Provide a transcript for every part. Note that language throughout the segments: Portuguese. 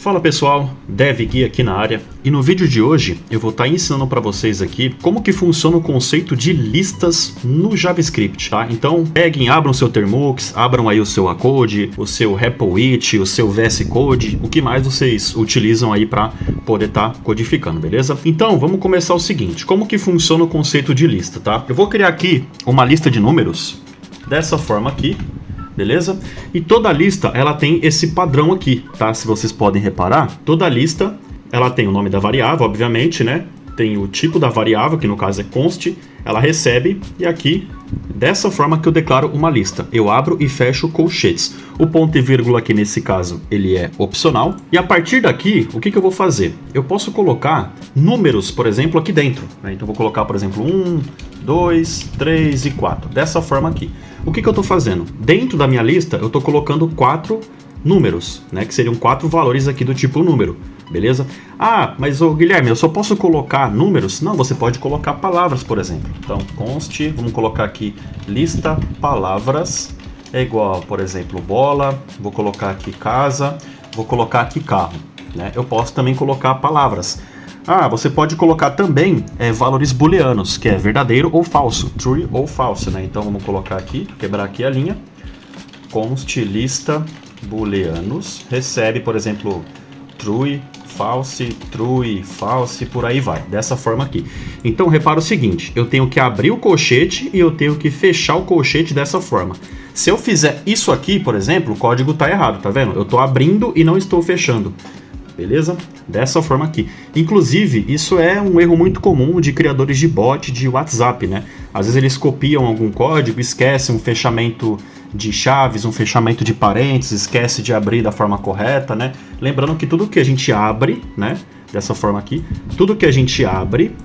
Fala pessoal, Dev Gui aqui na área, e no vídeo de hoje eu vou estar ensinando para vocês aqui como que funciona o conceito de listas no JavaScript, tá? Então peguem, abram o seu Termux, abram aí o seu Acode, o seu RepoIt, o seu VS Code, o que mais vocês utilizam aí para poder estar codificando, beleza? Então vamos começar o seguinte, como que funciona o conceito de lista, tá? Eu vou criar aqui uma lista de números dessa forma aqui. Beleza? E toda lista, ela tem esse padrão aqui, tá? Se vocês podem reparar, toda lista, ela tem o nome da variável, obviamente, né? Tem o tipo da variável, que no caso é const, ela recebe, e aqui, dessa forma que eu declaro uma lista. Eu abro e fecho colchetes. O ponto e vírgula aqui, nesse caso, ele é opcional. E a partir daqui, o que eu vou fazer? Eu posso colocar números, por exemplo, aqui dentro, né? Então, eu vou colocar, por exemplo, 1, 2, 3 e 4, dessa forma aqui. O que eu estou fazendo? Dentro da minha lista, eu estou colocando 4 números, né? Que seriam 4 valores aqui do tipo número, beleza? Ah, mas ô Guilherme, eu só posso colocar números? Não, você pode colocar palavras, por exemplo. Então, const, vamos colocar aqui lista palavras, é igual, por exemplo, bola, vou colocar aqui casa, vou colocar aqui carro, né? Eu posso também colocar palavras. Ah, você pode colocar também valores booleanos, que é verdadeiro ou falso, true ou false, né? Então vamos colocar aqui, quebrar aqui a linha, const lista booleanos, recebe, por exemplo, true, false, por aí vai, dessa forma aqui. Então repara o seguinte, eu tenho que abrir o colchete e eu tenho que fechar o colchete dessa forma. Se eu fizer isso aqui, por exemplo, o código está errado, tá vendo? Eu estou abrindo e não estou fechando. Beleza? Dessa forma aqui. Inclusive, isso é um erro muito comum de criadores de bot de WhatsApp, né? Às vezes eles copiam algum código, esquecem um fechamento de chaves, um fechamento de parênteses, esquece de abrir da forma correta, né? Lembrando que tudo que a gente abre, né? Dessa forma aqui, tudo que a gente abre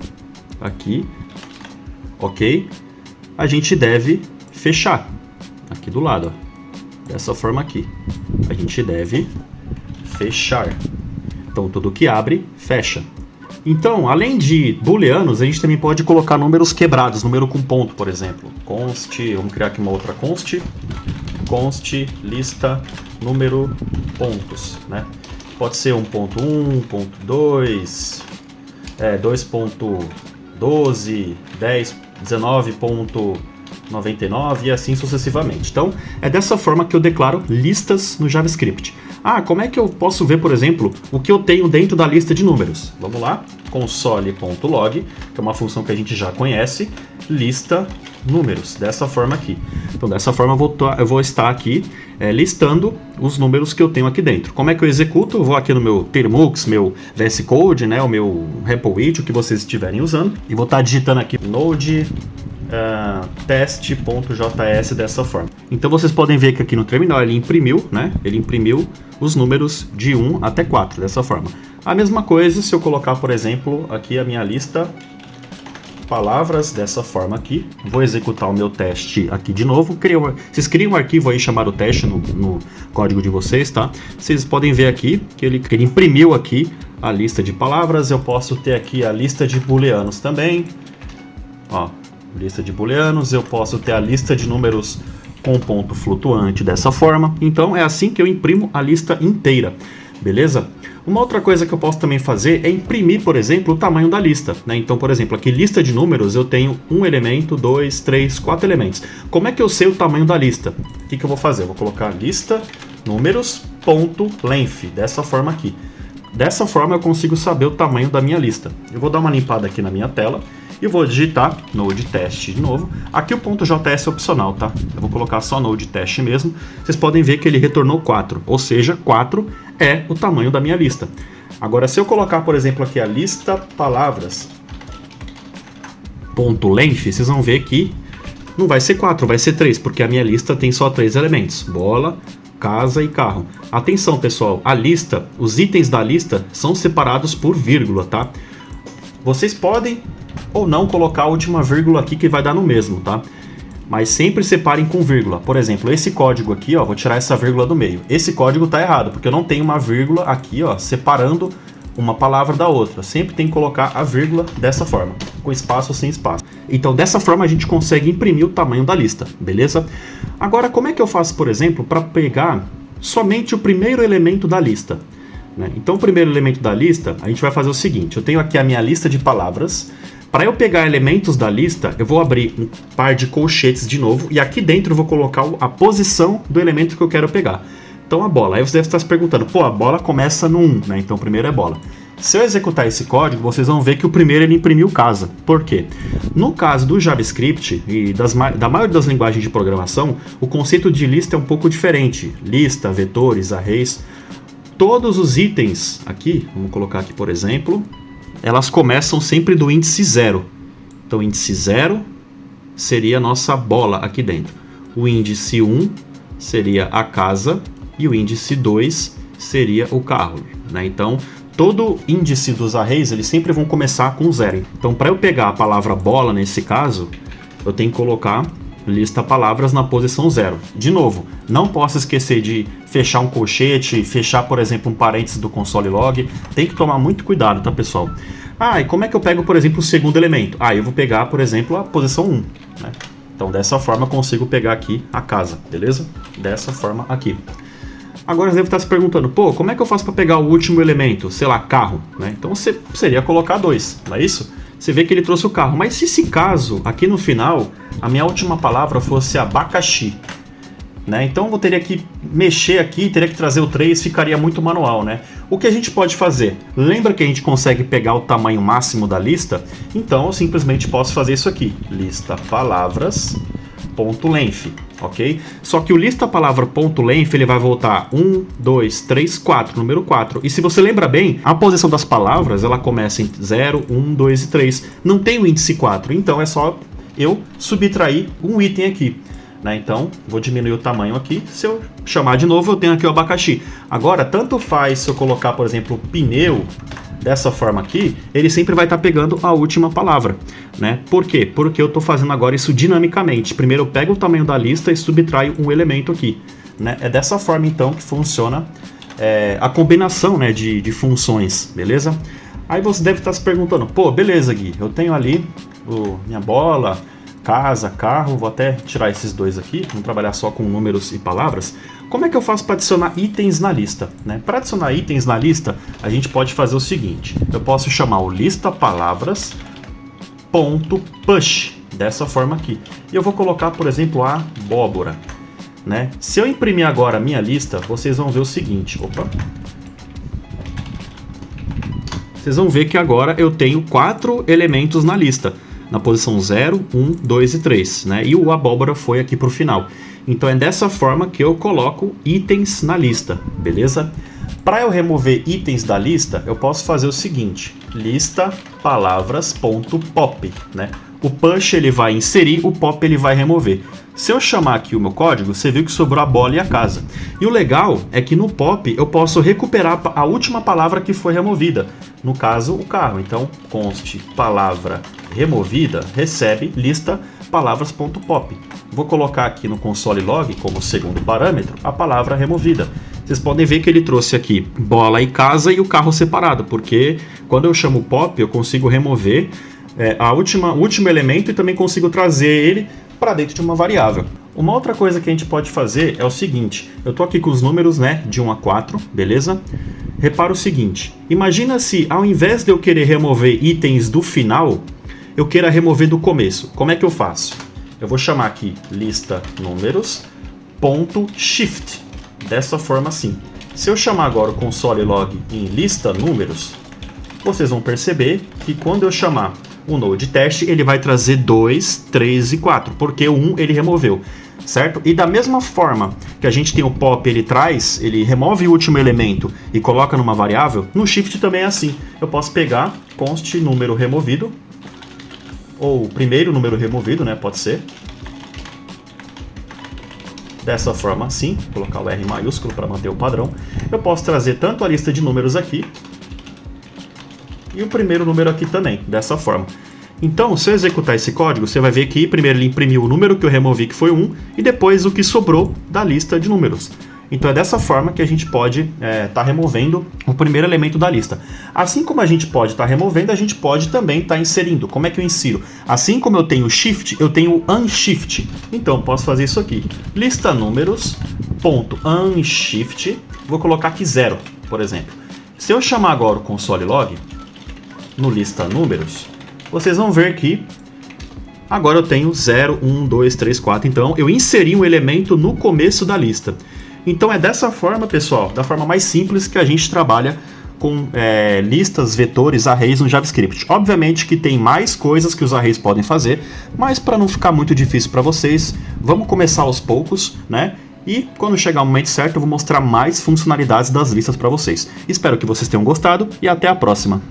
aqui, ok? A gente deve fechar aqui do lado, ó. Dessa forma aqui. A gente deve fechar. Então, tudo que abre, fecha. Então, além de booleanos, a gente também pode colocar números quebrados, número com ponto, por exemplo. Const, vamos criar aqui uma outra const lista número pontos, né? Pode ser 1.1, 1.2, 2.12, 10, 19.99 e assim sucessivamente. Então, é dessa forma que eu declaro listas no JavaScript. Ah, como é que eu posso ver, por exemplo, o que eu tenho dentro da lista de números? Vamos lá, console.log, que é uma função que a gente já conhece, lista números, dessa forma aqui. Então, dessa forma eu vou estar aqui listando os números que eu tenho aqui dentro. Como é que eu executo? Eu vou aqui no meu Termux, meu VS Code, né, o meu RepoIt, o que vocês estiverem usando, e vou estar digitando aqui node teste.js dessa forma. Então vocês podem ver que aqui no terminal ele imprimiu, né? Ele imprimiu os números de 1 até 4 dessa forma. A mesma coisa se eu colocar, por exemplo, aqui a minha lista palavras dessa forma aqui. Vou executar o meu teste aqui de novo. Vocês criam um arquivo aí chamado teste no código de vocês, tá? Vocês podem ver aqui que ele imprimiu aqui a lista de palavras. Eu posso ter aqui a lista de booleanos também. Ó, lista de booleanos, eu posso ter a lista de números com ponto flutuante dessa forma. Então é assim que eu imprimo a lista inteira, beleza? Uma outra coisa que eu posso também fazer é imprimir, por exemplo, o tamanho da lista, né? Então, por exemplo, aqui lista de números eu tenho um elemento, 2, 3, 4 elementos. Como é que eu sei o tamanho da lista? O que eu vou fazer? Eu vou colocar lista números.length, dessa forma aqui. Dessa forma eu consigo saber o tamanho da minha lista. Eu vou dar uma limpada aqui na minha tela e vou digitar node teste de novo. Aqui o .js é opcional, tá? Eu vou colocar só node teste mesmo. Vocês podem ver que ele retornou 4, ou seja, 4 é o tamanho da minha lista. Agora, se eu colocar, por exemplo, aqui a lista palavras .length, vocês vão ver que não vai ser 4, vai ser 3, porque a minha lista tem só 3 elementos: bola, casa e carro. Atenção, pessoal, a lista, os itens da lista são separados por vírgula, tá? Vocês podem ou não colocar a última vírgula aqui que vai dar no mesmo, tá? Mas sempre separem com vírgula. Por exemplo, esse código aqui, ó, vou tirar essa vírgula do meio. Esse código tá errado, porque eu não tenho uma vírgula aqui, ó, separando uma palavra da outra. Sempre tem que colocar a vírgula dessa forma, com espaço ou sem espaço. Então, dessa forma a gente consegue imprimir o tamanho da lista, beleza? Agora, como é que eu faço, por exemplo, para pegar somente o primeiro elemento da lista? né? Então o primeiro elemento da lista, a gente vai fazer o seguinte, eu tenho aqui a minha lista de palavras. Para eu pegar elementos da lista, eu vou abrir um par de colchetes de novo e aqui dentro eu vou colocar a posição do elemento que eu quero pegar. Então a bola, aí você deve estar se perguntando, pô, a bola começa no 1, né? Então o primeiro é bola. Se eu executar esse código, vocês vão ver que o primeiro ele imprimiu casa. Por quê? No caso do JavaScript e da maioria das linguagens de programação, o conceito de lista é um pouco diferente. Lista, vetores, arrays, todos os itens aqui, vamos colocar aqui por exemplo, elas começam sempre do índice 0. Então o índice 0 seria a nossa bola aqui dentro. O índice 1 seria a casa e o índice 2 seria o carro, né? Então todo índice dos arrays, eles sempre vão começar com 0. Então, para eu pegar a palavra bola, nesse caso, eu tenho que colocar lista palavras na posição 0. De novo, não posso esquecer de fechar um colchete, fechar, por exemplo, um parênteses do console log. Tem que tomar muito cuidado, tá, pessoal? Ah, e como é que eu pego, por exemplo, o segundo elemento? Ah, eu vou pegar, por exemplo, a posição 1, né? Então, dessa forma, eu consigo pegar aqui a casa, beleza? Dessa forma aqui. Agora você deve estar se perguntando, pô, como é que eu faço para pegar o último elemento? Sei lá, carro, né? Então você seria colocar 2, não é isso? Você vê que ele trouxe o carro. Mas se esse caso, aqui no final, a minha última palavra fosse abacaxi, né? Então eu teria que mexer aqui, teria que trazer o 3, ficaria muito manual, né? O que a gente pode fazer? Lembra que a gente consegue pegar o tamanho máximo da lista? Então eu simplesmente posso fazer isso aqui. Lista palavras... .length, ok? Só que o lista palavra .length ele vai voltar 1, 2, 3, 4, número 4. E se você lembra bem, a posição das palavras ela começa em 0, 1, 2 e 3. Não tem o índice 4, então é só eu subtrair um item aqui, né? Então vou diminuir o tamanho aqui. Se eu chamar de novo, eu tenho aqui o abacaxi. Agora, tanto faz se eu colocar, por exemplo, pneu dessa forma aqui, ele sempre vai estar pegando a última palavra, né? Por quê? Porque eu estou fazendo agora isso dinamicamente. Primeiro eu pego o tamanho da lista e subtraio um elemento aqui, né? É dessa forma então que funciona a combinação, né, de funções, beleza? Aí você deve estar se perguntando, pô, beleza, Gui, eu tenho ali minha bola, casa, carro, vou até tirar esses dois aqui, vamos trabalhar só com números e palavras. Como é que eu faço para adicionar itens na lista, né? Para adicionar itens na lista, a gente pode fazer o seguinte, eu posso chamar o lista palavras .push, dessa forma aqui. E eu vou colocar, por exemplo, a abóbora, né? Se eu imprimir agora a minha lista, vocês vão ver o seguinte, opa. Vocês vão ver que agora eu tenho 4 elementos na lista, na posição 0, 1, 2 e 3, né? E o abóbora foi aqui para o final. Então é dessa forma que eu coloco itens na lista, beleza? Para eu remover itens da lista, eu posso fazer o seguinte, lista palavras.pop, né? O push ele vai inserir, o pop ele vai remover. Se eu chamar aqui o meu código, você viu que sobrou a bola e a casa. E o legal é que no pop eu posso recuperar a última palavra que foi removida. No caso, o carro. Então, const palavra removida recebe lista palavras.pop. Vou colocar aqui no console log como segundo parâmetro a palavra removida. Vocês podem ver que ele trouxe aqui bola e casa e o carro separado, porque quando eu chamo pop eu consigo remover o último elemento e também consigo trazer ele para dentro de uma variável. Uma outra coisa que a gente pode fazer é o seguinte, eu estou aqui com os números, né, de 1 a 4, beleza? Repara o seguinte, imagina se ao invés de eu querer remover itens do final, eu queira remover do começo. Como é que eu faço? Eu vou chamar aqui lista números .shift, dessa forma assim. Se eu chamar agora o console log em lista números, vocês vão perceber que quando eu chamar o node teste, ele vai trazer 2, 3 e 4, porque o 1 ele removeu, certo? E da mesma forma que a gente tem o pop, ele remove o último elemento e coloca numa variável, no shift também é assim. Eu posso pegar const número removido, ou primeiro número removido, né? Pode ser. Dessa forma assim, colocar o R maiúsculo para manter o padrão. Eu posso trazer tanto a lista de números aqui, e o primeiro número aqui também, dessa forma. Então, se eu executar esse código, você vai ver que primeiro ele imprimiu o número que eu removi, que foi 1, e depois o que sobrou da lista de números. Então é dessa forma que a gente pode estar removendo o primeiro elemento da lista. Assim como a gente pode estar removendo, a gente pode também estar inserindo. Como é que eu insiro? Assim como eu tenho shift, eu tenho unshift. Então posso fazer isso aqui. Lista números, .unshift, vou colocar aqui 0, por exemplo. Se eu chamar agora o console log, no lista números, vocês vão ver que agora eu tenho 0, 1, 2, 3, 4. Então eu inseri um elemento no começo da lista. Então é dessa forma, pessoal, da forma mais simples que a gente trabalha com listas, vetores, arrays no JavaScript. Obviamente que tem mais coisas que os arrays podem fazer, mas para não ficar muito difícil para vocês, vamos começar aos poucos, né? E quando chegar o momento certo, eu vou mostrar mais funcionalidades das listas para vocês. Espero que vocês tenham gostado e até a próxima!